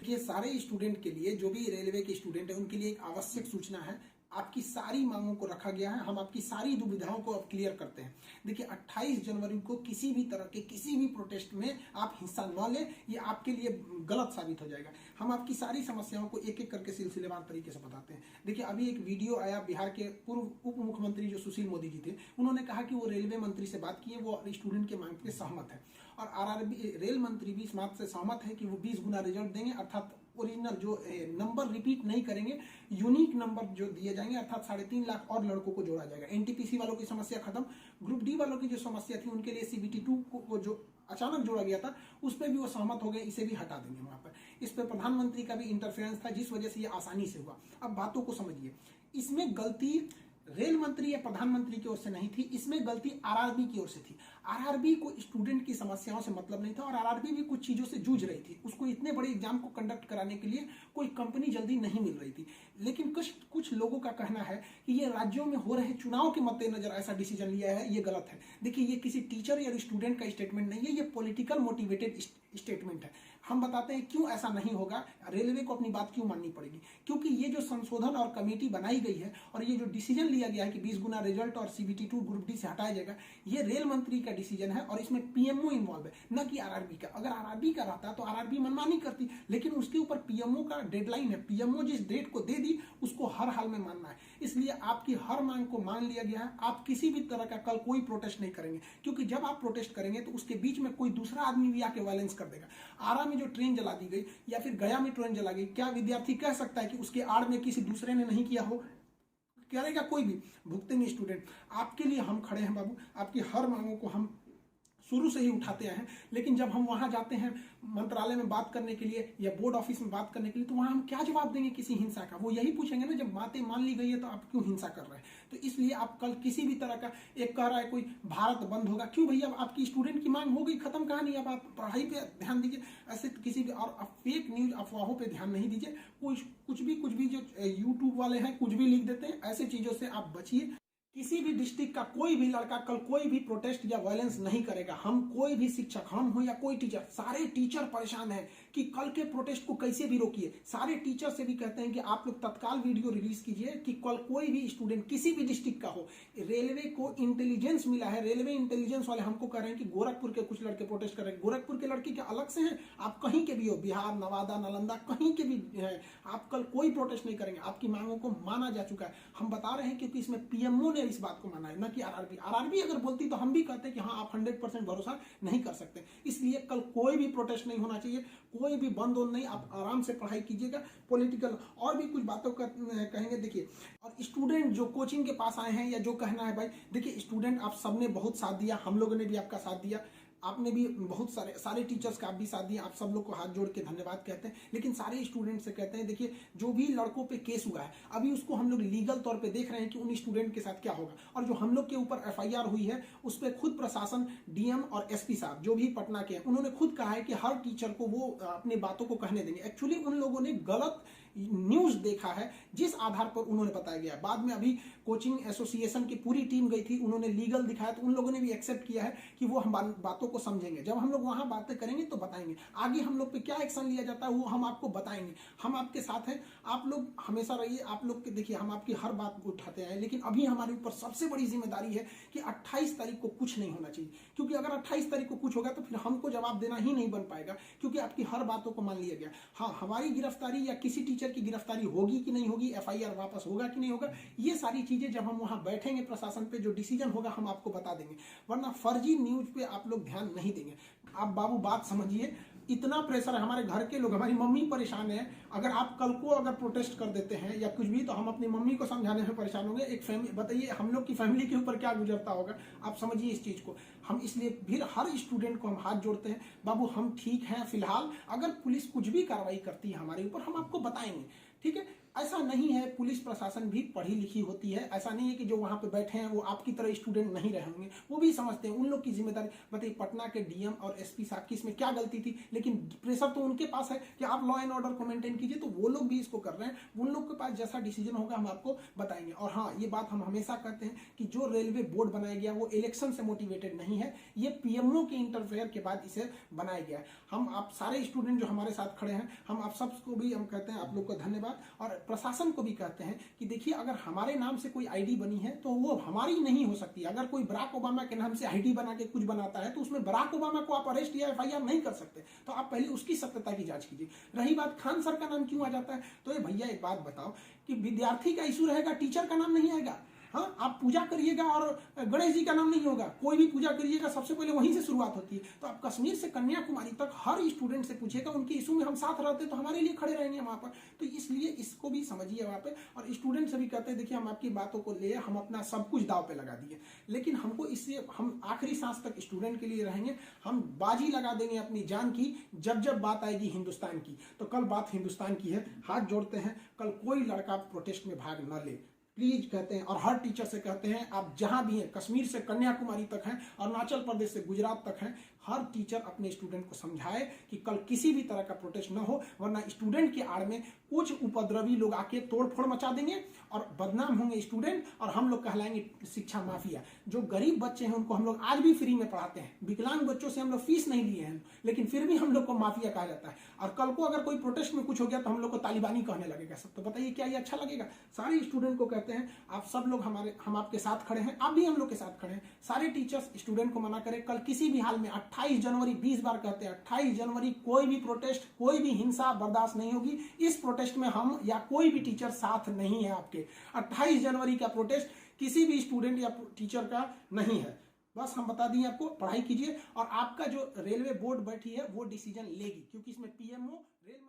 देखिए, सारे स्टूडेंट के लिए, जो भी रेलवे के स्टूडेंट है उनके लिए एक आवश्यक सूचना है। आपकी सारी मांगों को रखा गया है, हम आपकी सारी दुविधाओं को अब क्लियर करते हैं। देखिए, 28 जनवरी को किसी भी तरह के किसी भी प्रोटेस्ट में आप हिस्सा न लें, ये आपके लिए गलत साबित हो जाएगा। हम आपकी सारी समस्याओं को एक एक करके सिलसिलेवार तरीके से बताते हैं। देखिए, अभी एक वीडियो आया, बिहार के पूर्व उप मुख्यमंत्री जो सुशील मोदी जी थे, उन्होंने कहा कि वो रेलवे मंत्री से बात किए, वो स्टूडेंट के मांग पे सहमत है। और आरआरबी रेल मंत्री भी इस बात से सहमत है कि वो 20 गुना रिजल्ट देंगे, अर्थात ओरिजिनल जो नंबर रिपीट नहीं करेंगे, यूनिक नंबर जो दिए जाएंगे, अर्थात 3.5 लाख और लड़कों को जोड़ा जाएगा। एनटीपीसी वालों की समस्या खत्म, ग्रुप डी वालों की जो समस्या थी उनके लिए सीबीटी 2 को जो अचानक जोड़ा गया था उस पर भी वो सहमत हो गए, इसे भी हटा देंगे वहां पर। इस पर प्रधानमंत्री का भी इंटरफेरेंस था, जिस वजह से ये आसानी से हुआ। अब बातों को समझिए, इसमें गलती रेल मंत्री या प्रधानमंत्री की ओर से नहीं थी, इसमें गलती आरआरबी की ओर से थी। आरआरबी को स्टूडेंट की समस्याओं से मतलब नहीं था और आरआरबी भी कुछ चीजों से जूझ रही थी। उसको इतने बड़े एग्जाम को कंडक्ट कराने के लिए कोई कंपनी जल्दी नहीं मिल रही थी। लेकिन कुछ लोगों का कहना है कि ये राज्यों में हो रहे चुनाव के मद्देनजर ऐसा डिसीजन लिया है, ये गलत है। देखिए, ये किसी टीचर या स्टूडेंट का स्टेटमेंट नहीं है, ये पॉलिटिकल मोटिवेटेड स्टेटमेंट है। हम बताते हैं क्यों ऐसा नहीं होगा, रेलवे को अपनी बात क्यों माननी पड़ेगी। क्योंकि ये जो संशोधन और कमेटी बनाई गई है और ये जो डिसीजन लिया गया है कि 20 गुना रिजल्ट और सीबीटी 2 ग्रुप डी से हटाया जाएगा, ये रेल मंत्री का डिसीजन है और इसमें पीएमओ इन्वॉल्व है, न कि आरआरबी का। अगर आरआरबी का रहता तो आरआरबी मनमानी करती, लेकिन उसके ऊपर पीएमओ का डेडलाइन है। पीएमओ जिस डेट को दे दी उसको हर हाल में मानना है, इसलिए आपकी हर मांग को मान लिया गया है। आप किसी भी तरह का कल कोई प्रोटेस्ट नहीं करेंगे, क्योंकि जब आप प्रोटेस्ट करेंगे तो उसके बीच में कोई दूसरा आदमी भी आके वायलेंस कर देगा। आरा में जो ट्रेन जला दी गई या फिर गया में ट्रेन जला गई, क्या विद्यार्थी कह सकता है कि उसके आड़ में किसी दूसरे ने नहीं किया हो? करेगा कोई भी? भुगतेंगे स्टूडेंट। आपके लिए हम खड़े हैं बाबू, आपकी हर मांगों को हम शुरू से ही उठाते हैं। लेकिन जब हम वहां जाते हैं मंत्रालय में बात करने के लिए या बोर्ड ऑफिस में बात करने के लिए, तो वहां हम क्या जवाब देंगे किसी हिंसा का? वो यही पूछेंगे ना, जब बातें मान ली गई है तो आप क्यों हिंसा कर रहे हैं? तो इसलिए आप कल किसी भी तरह का, एक कह रहा है कोई भारत बंद होगा, क्यों भैया? आपकी स्टूडेंट की मांग हो गई, खत्म कहानी। अब आप पढ़ाई पे ध्यान दीजिए, ऐसे किसी भी और फेक न्यूज अफवाहों पे ध्यान नहीं दीजिए। कुछ भी जो यूट्यूब वाले हैं कुछ भी लिख देते हैं, ऐसे चीजों से आप बचिए। किसी भी डिस्ट्रिक्ट का कोई भी लड़का कल कोई भी प्रोटेस्ट या वायलेंस नहीं करेगा। हम कोई भी शिक्षक, हम हो या कोई टीचर, सारे टीचर परेशान हैं कि कल के प्रोटेस्ट को कैसे भी रोकिए। सारे टीचर से भी कहते हैं कि आप लोग तत्काल वीडियो रिलीज कीजिए कि कल कोई भी स्टूडेंट किसी भी डिस्ट्रिक्ट का हो। रेलवे को इंटेलिजेंस मिला है, रेलवे इंटेलिजेंस वाले हमको कह रहे हैं कि गोरखपुर के कुछ लड़के प्रोटेस्ट कर रहे हैं। गोरखपुर के लड़के क्या अलग से हैं? आप कहीं के भी हो, बिहार, नवादा, नालंदा, कहीं के भी हैं, आप कल कोई प्रोटेस्ट नहीं करेंगे। आपकी मांगों को माना जा चुका है। हम बता रहे हैं क्योंकि इसमें पीएमओ ने इस बात को माना है, न कि आरआरबी। आरआरबी अगर बोलती तो हम भी कहते कि हाँ, आप 100% भरोसा नहीं कर सकते। इसलिए कल कोई भी प्रोटेस्ट नहीं होना चाहिए, कोई भी बंद नहीं। आप आराम से पढ़ाई कीजिएगा। पॉलिटिकल और भी कुछ बातों का कहेंगे। देखिए, और स्टूडेंट जो कोचिंग के पास आए हैं या जो कहना है भाई, देखिए स्टूडेंट आप सबने बहुत साथ दिया, हम लोगों ने भी आपका साथ दिया, आपने भी बहुत सारे टीचर्स का आप भी साथ दिया। आप सब लोग को हाथ जोड़ के धन्यवाद कहते हैं। लेकिन सारे स्टूडेंट से कहते हैं, देखिए जो भी लड़कों पे केस हुआ है अभी उसको हम लोग लीगल तौर पे देख रहे हैं कि उन स्टूडेंट के साथ क्या होगा। और जो हम लोग के ऊपर एफआईआर हुई है उस पर खुद प्रशासन, डीएम और एसपी साहब जो भी पटना के हैं, उन्होंने खुद कहा है कि हर टीचर को वो अपनी बातों को कहने देंगे। एक्चुअली उन लोगों ने गलत न्यूज देखा है जिस आधार पर उन्होंने बताया गया। बाद में अभी कोचिंग एसोसिएशन की पूरी टीम गई थी, उन्होंने लीगल दिखाया तो उन लोगों ने भी एक्सेप्ट किया है कि वो हम बातों को समझेंगे। जब हम लोग वहां बातें करेंगे तो बताएंगे, आगे हम लोग पे क्या एक्शन लिया जाता है वो हम आपको बताएंगे। हम आपके साथ हैं, आप लोग हमेशा रहिए। आप लोग के देखिए, हम आपकी हर बात को उठाते हैं, लेकिन अभी हमारे ऊपर सबसे बड़ी जिम्मेदारी है कि 28 तारीख को कुछ नहीं होना चाहिए। क्योंकि अगर 28 तारीख को कुछ होगा तो फिर हमको जवाब देना ही नहीं बन पाएगा, क्योंकि आपकी हर बातों को मान लिया गया। हाँ, हमारी गिरफ्तारी या किसी टीचर की गिरफ्तारी होगी कि नहीं होगी, एफआईआर वापस होगा कि नहीं होगा, ये सारी चीजें जब हम वहां बैठेंगे प्रशासन पे, जो डिसीजन होगा हम आपको बता देंगे। वरना फर्जी न्यूज पे आप लोग ध्यान नहीं देंगे। आप बाबू बात समझिए, इतना प्रेशर है। हमारे घर के लोग, हमारी मम्मी परेशान है। अगर आप कल को अगर प्रोटेस्ट कर देते हैं या कुछ भी, तो हम अपनी मम्मी को समझाने में परेशान होंगे। एक फैमिली, बताइए हम लोग की फैमिली के ऊपर क्या गुजरता होगा। आप समझिए इस चीज को। हम इसलिए फिर हर स्टूडेंट को हम हाथ जोड़ते हैं, बाबू हम ठीक हैं फिलहाल। अगर पुलिस कुछ भी कार्रवाई करती है हमारे ऊपर, हम आपको बताएंगे, ठीक है। ऐसा नहीं है, पुलिस प्रशासन भी पढ़ी लिखी होती है। ऐसा नहीं है कि जो वहां पे बैठे हैं वो आपकी तरह स्टूडेंट नहीं रहे होंगे, वो भी समझते हैं, उन लोग की जिम्मेदारी। बताइए पटना के डीएम और एसपी साहब की इसमें क्या गलती थी, लेकिन प्रेशर तो उनके पास है कि आप लॉ एंड ऑर्डर को मेंटेन कीजिए, तो वो लोग भी इसको कर रहे हैं। उन लोग के पास जैसा डिसीजन होगा हम आपको बताएंगे। और हाँ, ये बात हम हमेशा कहते हैं कि जो रेलवे बोर्ड बनाया गया वो इलेक्शन से मोटिवेटेड नहीं है, ये पीएमओ के इंटरफेयर के बाद इसे बनाया गया है। हम आप सारे स्टूडेंट जो हमारे साथ खड़े हैं, हम आप सबको भी हम कहते हैं आप लोग को धन्यवाद, और प्रशासन को भी कहते हैं कि देखिए अगर हमारे नाम से कोई आईडी बनी है तो वो हमारी नहीं हो सकती। अगर कोई बराक ओबामा के नाम से आईडी बना के कुछ बनाता है तो उसमें बराक ओबामा को आप अरेस्ट या एफआईआर नहीं कर सकते, तो आप पहले उसकी सत्यता की जांच कीजिए। रही बात खान सर का नाम क्यों आ जाता है, तो ये भैया एक बात बताओ कि विद्यार्थी का इशू रहेगा, टीचर का नाम नहीं आएगा। हाँ, आप पूजा करिएगा और गणेश जी का नाम नहीं होगा, कोई भी पूजा करिएगा सबसे पहले वहीं से शुरुआत होती है। तो आप कश्मीर से कन्याकुमारी तक हर स्टूडेंट से पूछिएगा, उनके इशू में हम साथ रहते तो हमारे लिए खड़े रहेंगे वहां पर। तो इसलिए इसको भी समझिए वहां पे, और स्टूडेंट से भी कहते हैं देखिए हम आपकी बातों को ले, हम अपना सब कुछ दाव पे लगा दिए, लेकिन हमको इससे हम आखिरी सांस तक स्टूडेंट के लिए रहेंगे। हम बाजी लगा देंगे अपनी जान की जब जब बात आएगी हिंदुस्तान की। तो कल बात हिंदुस्तान की है, हाथ जोड़ते हैं, कल कोई लड़का प्रोटेस्ट में भाग न ले प्लीज कहते हैं। और हर टीचर से कहते हैं आप जहां भी हैं, कश्मीर से कन्याकुमारी तक हैं, अरुणाचल प्रदेश से गुजरात तक हैं, हर टीचर अपने स्टूडेंट को समझाए कि कल किसी भी तरह का प्रोटेस्ट न हो, वरना स्टूडेंट के आड़ में कुछ उपद्रवी लोग आके तोड़फोड़ मचा देंगे और बदनाम होंगे स्टूडेंट, और हम लोग कहलाएंगे शिक्षा माफिया। जो गरीब बच्चे हैं उनको हम लोग आज भी फ्री में पढ़ाते हैं, विकलांग बच्चों से हम लोग फीस नहीं लिए हैं, लेकिन फिर भी हम लोग को माफिया कहा जाता है। और कल को अगर कोई प्रोटेस्ट में कुछ हो गया तो हम लोग को तालिबानी कहने लगेगा सब। तो बताइए क्या ये अच्छा लगेगा? सारे स्टूडेंट को कहते हैं आप सब लोग हम आपके साथ खड़े हैं, आप भी हम लोग के साथ खड़े हैं। सारे टीचर्स स्टूडेंट को मना करें, कल किसी भी हाल में 28 जनवरी 20 बार कहते हैं 28 जनवरी कोई भी प्रोटेस्ट, कोई भी हिंसा बर्दाश्त नहीं होगी। इस प्रोटेस्ट में हम या कोई भी टीचर साथ नहीं है आपके। 28 जनवरी का प्रोटेस्ट किसी भी स्टूडेंट या टीचर का नहीं है। बस हम बता दिए आपको, पढ़ाई कीजिए, और आपका जो रेलवे बोर्ड बैठी है वो डिसीजन लेगी, क्योंकि इसमें पीएमओ रेल